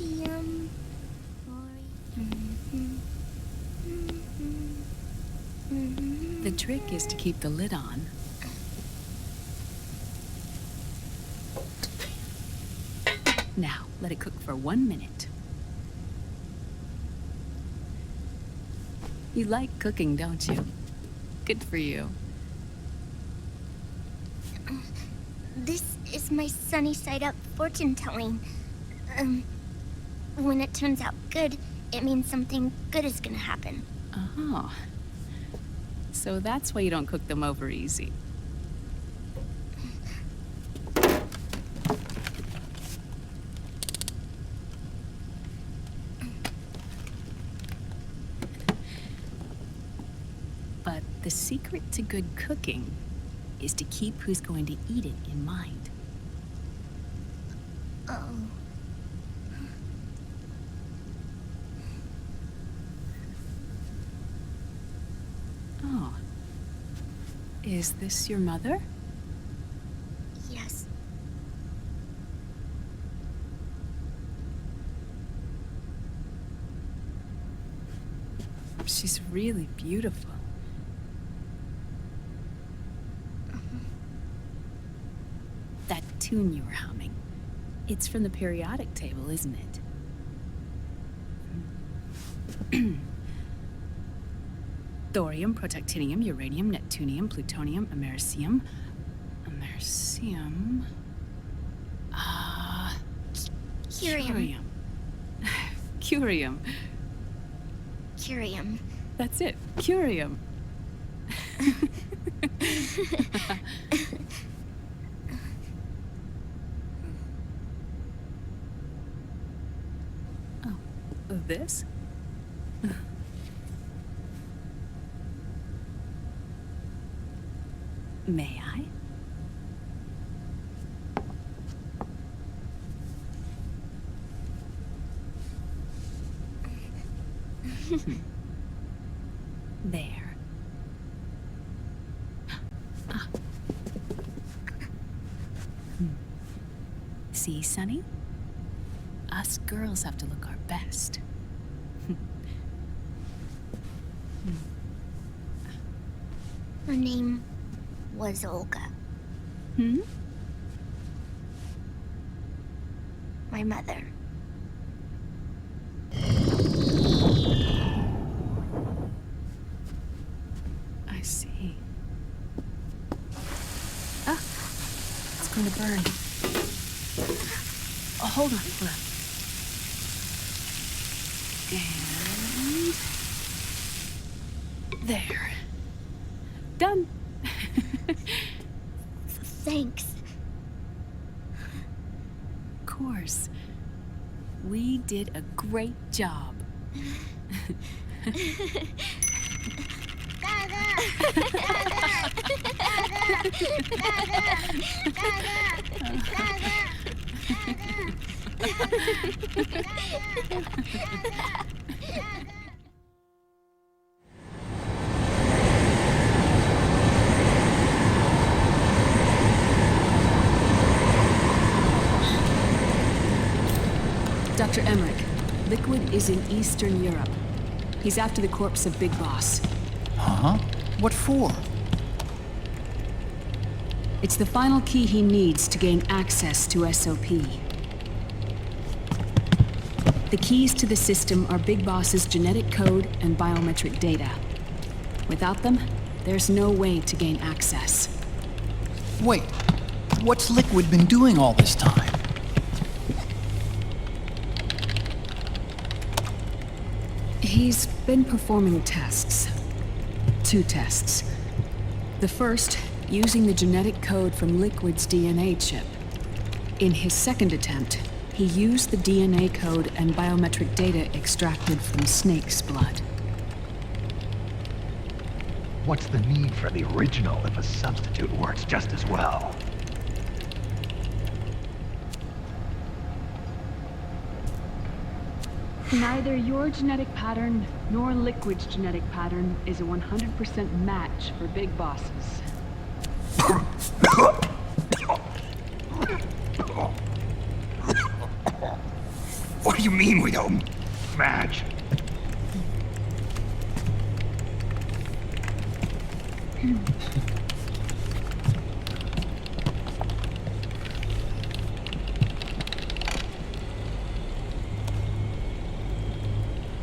TM. The trick is to keep the lid on. Now, let it cook for 1 minute. You like cooking, don't you? Good for you. This is my sunny side up fortune telling. When it turns out good, it means something good is gonna happen. Oh. So that's why you don't cook them over easy. But the secret to good cooking is to keep who's going to eat it in mind. Oh. Oh. Is this your mother? Yes. She's really beautiful. That tune you were humming, it's from the periodic table, isn't it? Thorium, protactinium, uranium, neptunium, plutonium, americium. Americium. Curium. Curium. Curium. That's it. Curium. Oh, this? May I? There. See, Sonny? Us girls have to look our best. Her name was Olga. Hmm? My mother. I see. Ah! It's going to burn. Oh, hold on. And... there. Done. Thanks. Of course. We did a great job. Dr. Emmerich, Liquid is in Eastern Europe. He's after the corpse of Big Boss. Huh? What for? It's the final key he needs to gain access to SOP. The keys to the system are Big Boss's genetic code and biometric data. Without them, there's no way to gain access. Wait, what's Liquid been doing all this time? He's been performing tests. 2 tests. The first, using the genetic code from Liquid's DNA chip. In his second attempt, he used the DNA code and biometric data extracted from Snake's blood. What's the need for the original if a substitute works just as well? Neither your genetic pattern nor Liquid's genetic pattern is a 100% match for Big Bosses. What do you mean we don't match?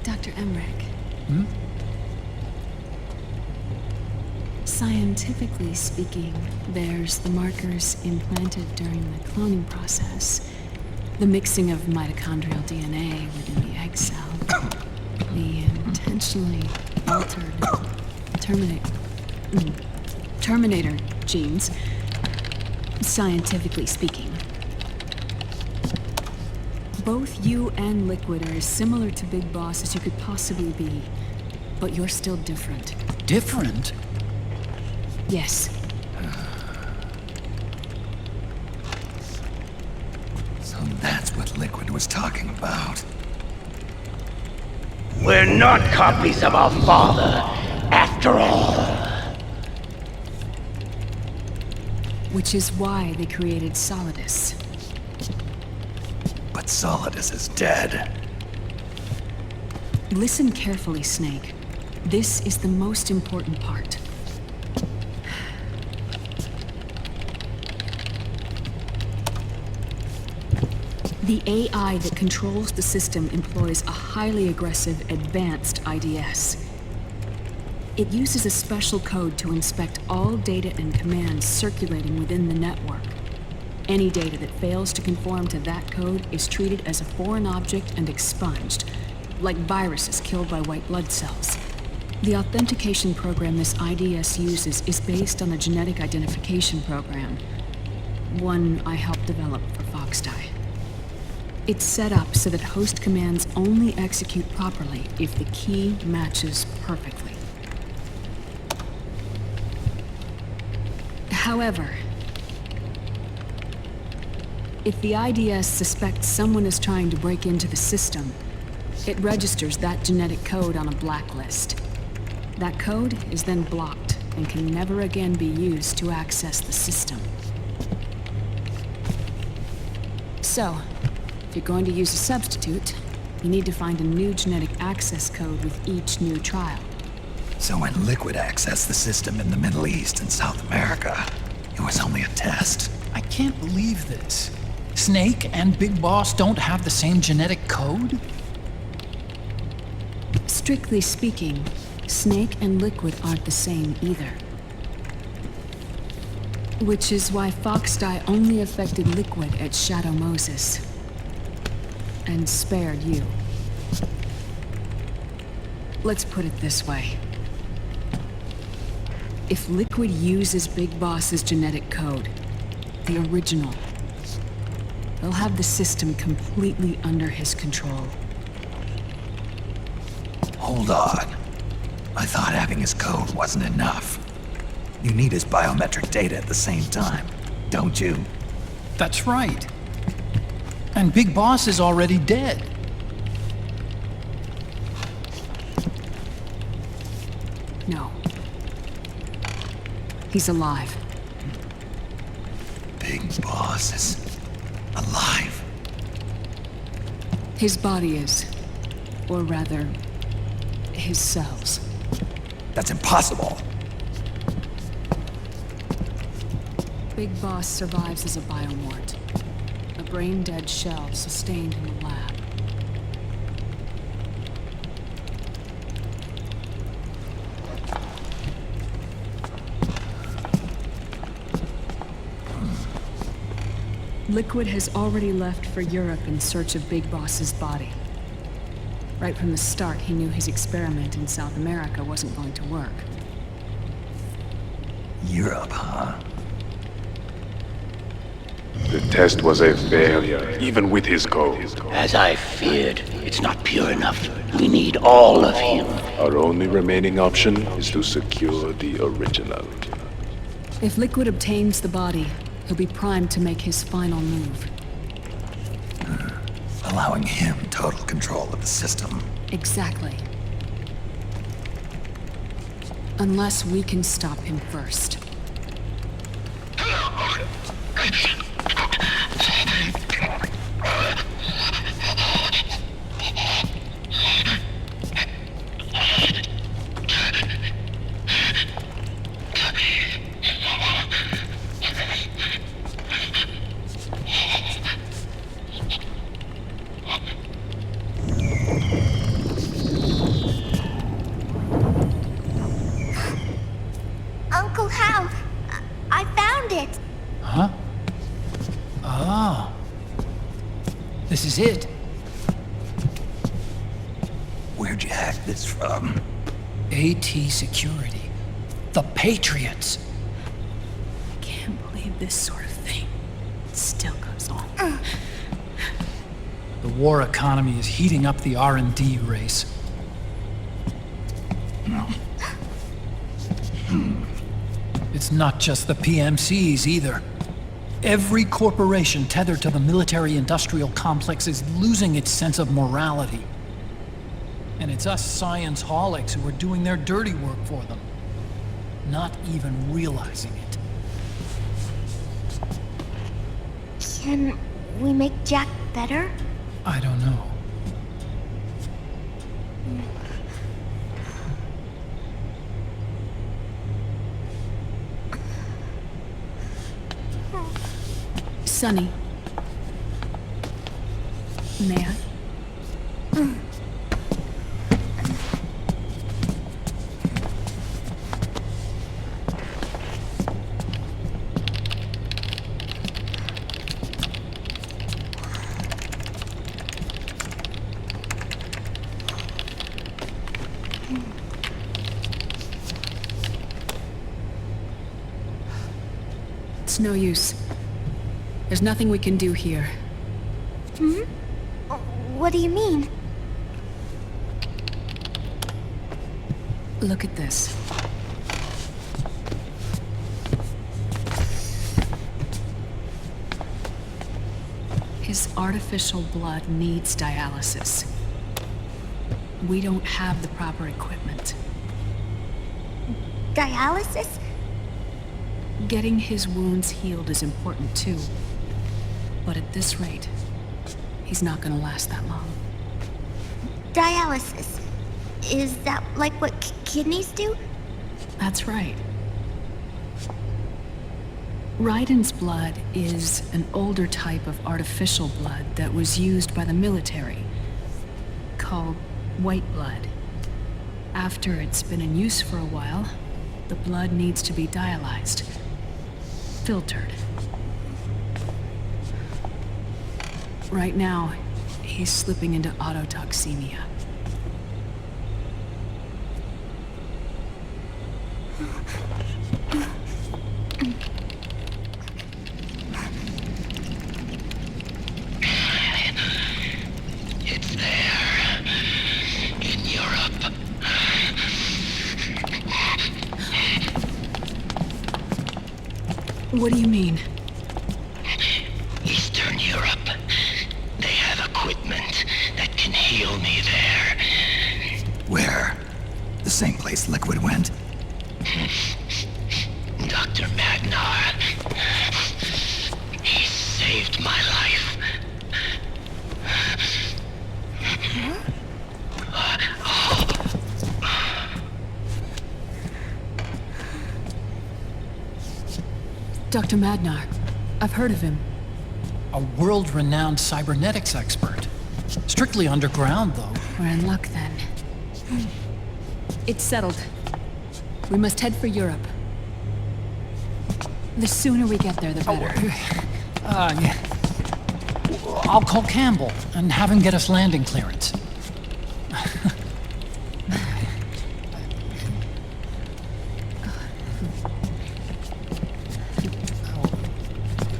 Dr. Emmerich. Hmm? Scientifically speaking, there's the markers implanted during the cloning process, the mixing of mitochondrial DNA within the egg cell, the intentionally altered Terminator genes, scientifically speaking. Both you and Liquid are as similar to Big Boss as you could possibly be, but you're still different. Different? Yes. So that's what Liquid was talking about. We're not copies of our father, after all. Which is why they created Solidus. But Solidus is dead. Listen carefully, Snake. This is the most important part. The AI that controls the system employs a highly aggressive, advanced IDS. It uses a special code to inspect all data and commands circulating within the network. Any data that fails to conform to that code is treated as a foreign object and expunged, like viruses killed by white blood cells. The authentication program this IDS uses is based on a genetic identification program, one I helped develop for Foxdie. It's set up so that host commands only execute properly if the key matches perfectly. However, if the IDS suspects someone is trying to break into the system, it registers that genetic code on a blacklist. That code is then blocked and can never again be used to access the system. So, if you're going to use a substitute, you need to find a new genetic access code with each new trial. So when Liquid accessed the system in the Middle East and South America, it was only a test. I can't believe this. Snake and Big Boss don't have the same genetic code? Strictly speaking, Snake and Liquid aren't the same either. Which is why Foxdie only affected Liquid at Shadow Moses. And spared you. Let's put it this way. If Liquid uses Big Boss's genetic code, the original, they'll have the system completely under his control. Hold on. I thought having his code wasn't enough. You need his biometric data at the same time, don't you? That's right. And Big Boss is already dead. No. He's alive. Big Boss is alive. His body is. Or rather, his cells. That's impossible. Big Boss survives as a biomort. A brain-dead shell sustained in the lab. Liquid has already left for Europe in search of Big Boss's body. Right from the start, he knew his experiment in South America wasn't going to work. Europe, huh? The test was a failure, even with his code. As I feared, it's not pure enough. We need all of him. Our only remaining option is to secure the original. If Liquid obtains the body, he'll be primed to make his final move. Allowing him total control of the system. Exactly. Unless we can stop him first. this is it. Where'd you hack this from? AT Security. The Patriots. Can't believe this sort of thing still goes on. The war economy is heating up the R&D race. It's not just the PMCs either. Every corporation tethered to the military-industrial complex is losing its sense of morality. And it's us science-holics who are doing their dirty work for them, not even realizing it. Can we make Jack better? I don't know. Sonny. May I? It's no use. There's nothing we can do here. Hmm? What do you mean? Look at this. His artificial blood needs dialysis. We don't have the proper equipment. Dialysis? Getting his wounds healed is important too. But at this rate, he's not gonna last that long. Dialysis. Is that like what kidneys do? That's right. Raiden's blood is an older type of artificial blood that was used by the military, called white blood. After it's been in use for a while, the blood needs to be dialyzed, filtered. Right now, he's slipping into autotoxemia. It's there. In Europe. What do you mean? Eastern Europe. They have equipment that can heal me there. Where? The same place Liquid went? Dr. Magnar. He saved my life. Dr. Magnar. I've heard of him. A world-renowned cybernetics expert. Strictly underground, though. We're in luck then. It's settled. We must head for Europe. The sooner we get there, the better. Yeah. I'll call Campbell and have him get us landing clearance.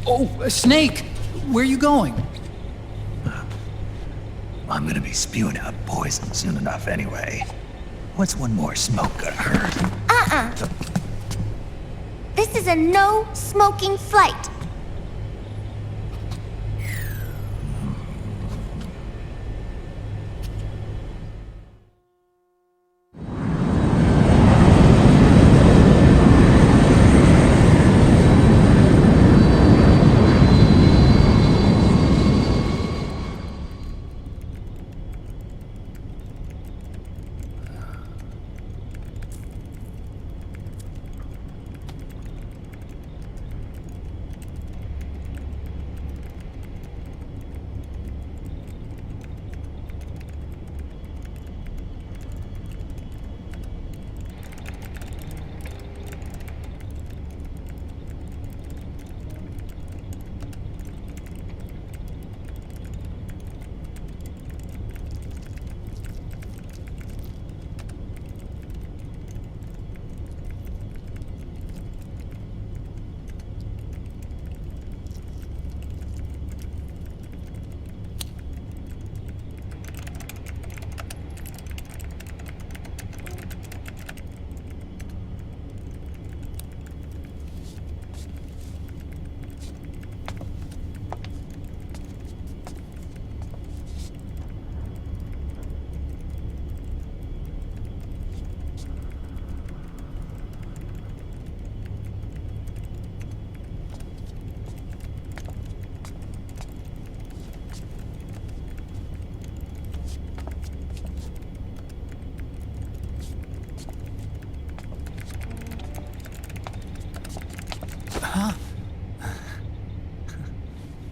Oh, Snake! Where are you going? I'm gonna be spewing out poison soon enough anyway. What's one more smoke gonna hurt? This is a no-smoking flight.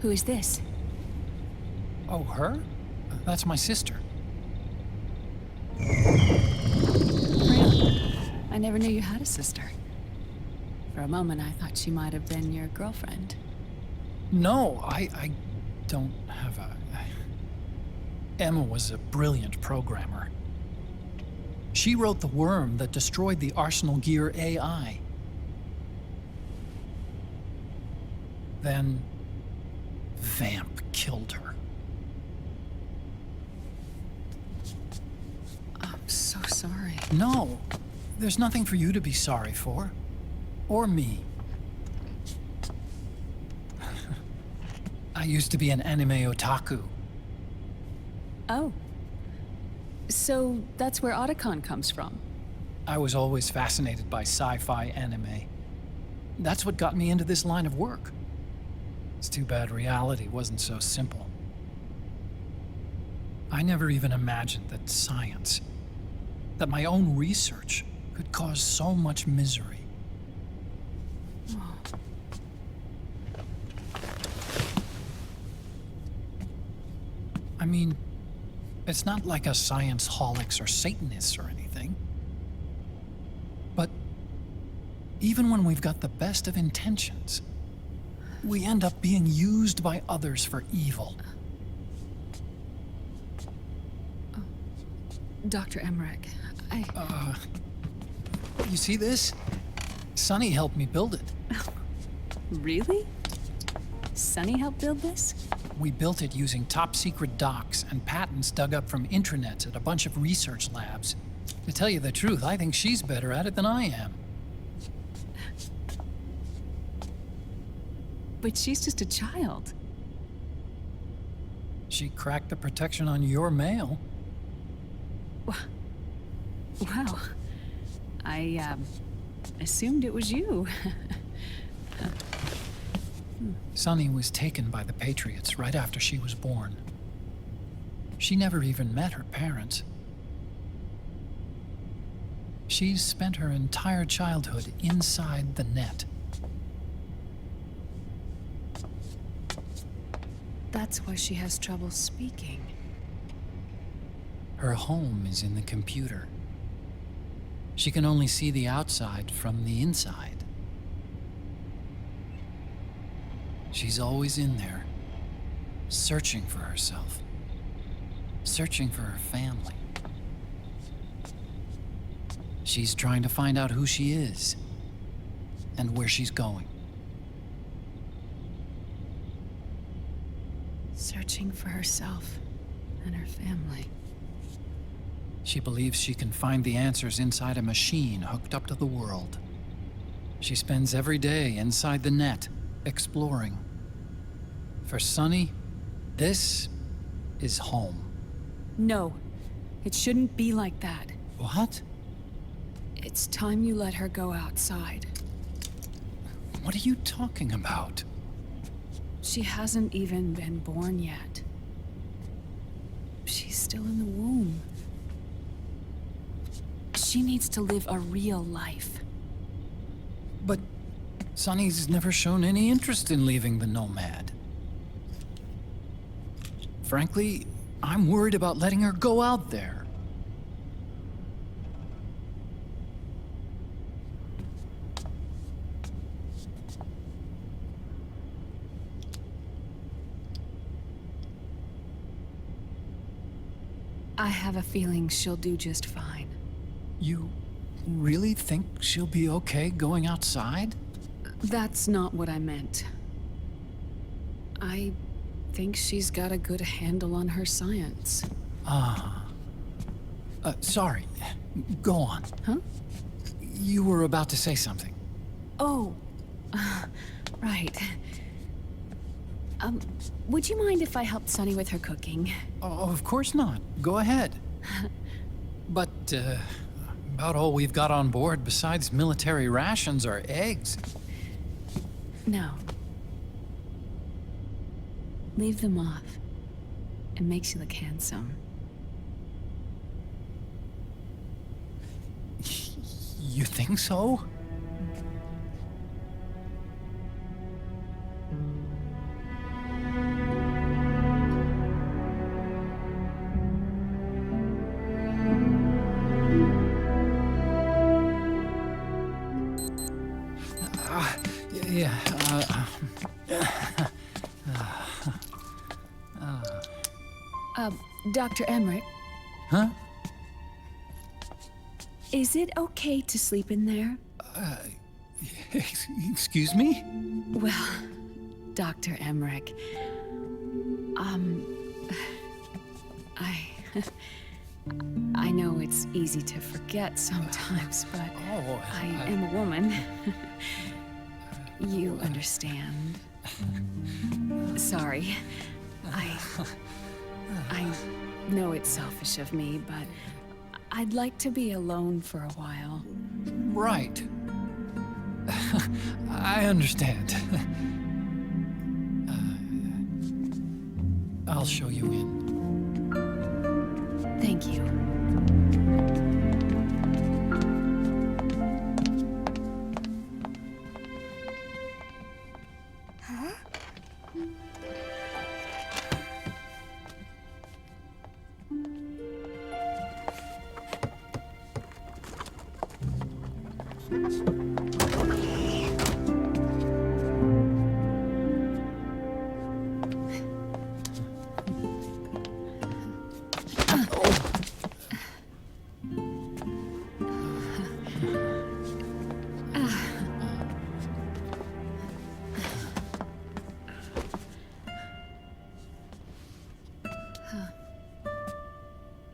Who is this? Oh, her? That's my sister. Really? I never knew you had a sister. For a moment, I thought she might have been your girlfriend. No, I don't have a... Emma was a brilliant programmer. She wrote the worm that destroyed the Arsenal Gear AI. Then, Vamp killed her. I'm so sorry. No, there's nothing for you to be sorry for. Or me. I used to be an anime otaku. Oh. So that's where Otacon comes from. I was always fascinated by sci-fi anime. That's what got me into this line of work. It's too bad reality wasn't so simple. I never even imagined that science, that my own research, could cause so much misery. I mean, it's not like us science holics or Satanists or anything. But even when we've got the best of intentions, we end up being used by others for evil. Dr. Emmerich, You see this? Sonny helped me build it. Really? Sonny helped build this? We built it using top-secret docs and patents dug up from intranets at a bunch of research labs. To tell you the truth, I think she's better at it than I am. But she's just a child. She cracked the protection on your mail. Wow. I assumed it was you. Sunny was taken by the Patriots right after she was born. She never even met her parents. She's spent her entire childhood inside the net. That's why she has trouble speaking. Her home is in the computer. She can only see the outside from the inside. She's always in there, searching for herself, searching for her family. She's trying to find out who she is and where she's going. Searching for herself and her family. She believes she can find the answers inside a machine hooked up to the world. She spends every day inside the net, exploring. For Sunny, this is home. No, it shouldn't be like that. What? It's time you let her go outside. What are you talking about? She hasn't even been born yet. She's still in the womb. She needs to live a real life. But Sunny's never shown any interest in leaving the Nomad. Frankly, I'm worried about letting her go out there. I have a feeling she'll do just fine. You really think she'll be okay going outside? That's not what I meant. I think she's got a good handle on her science. Sorry. Go on. Huh? You were about to say something. Oh, right. Would you mind if I helped Sunny with her cooking? Oh, of course not. Go ahead. But, about all we've got on board besides military rations are eggs. No. Leave them off. It makes you look handsome. You think so? Dr. Emmerich, Huh? is it okay to sleep in there? Excuse me? Well, Dr. Emmerich, I know it's easy to forget sometimes, but I am a woman. You understand. Sorry. I know it's selfish of me, but I'd like to be alone for a while. Right. I understand. I'll show you in. Thank you.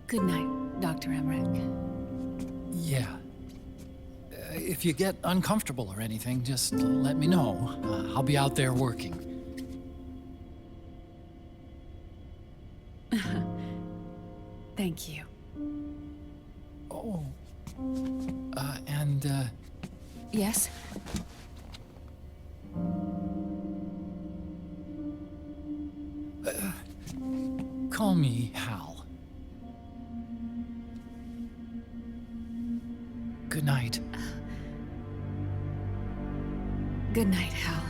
Good night, Dr. Emmerich. Yeah. If you get uncomfortable or anything, just let me know. I'll be out there working. Thank you. Oh. Yes? Call me Hal. Good night. Good night, Hal.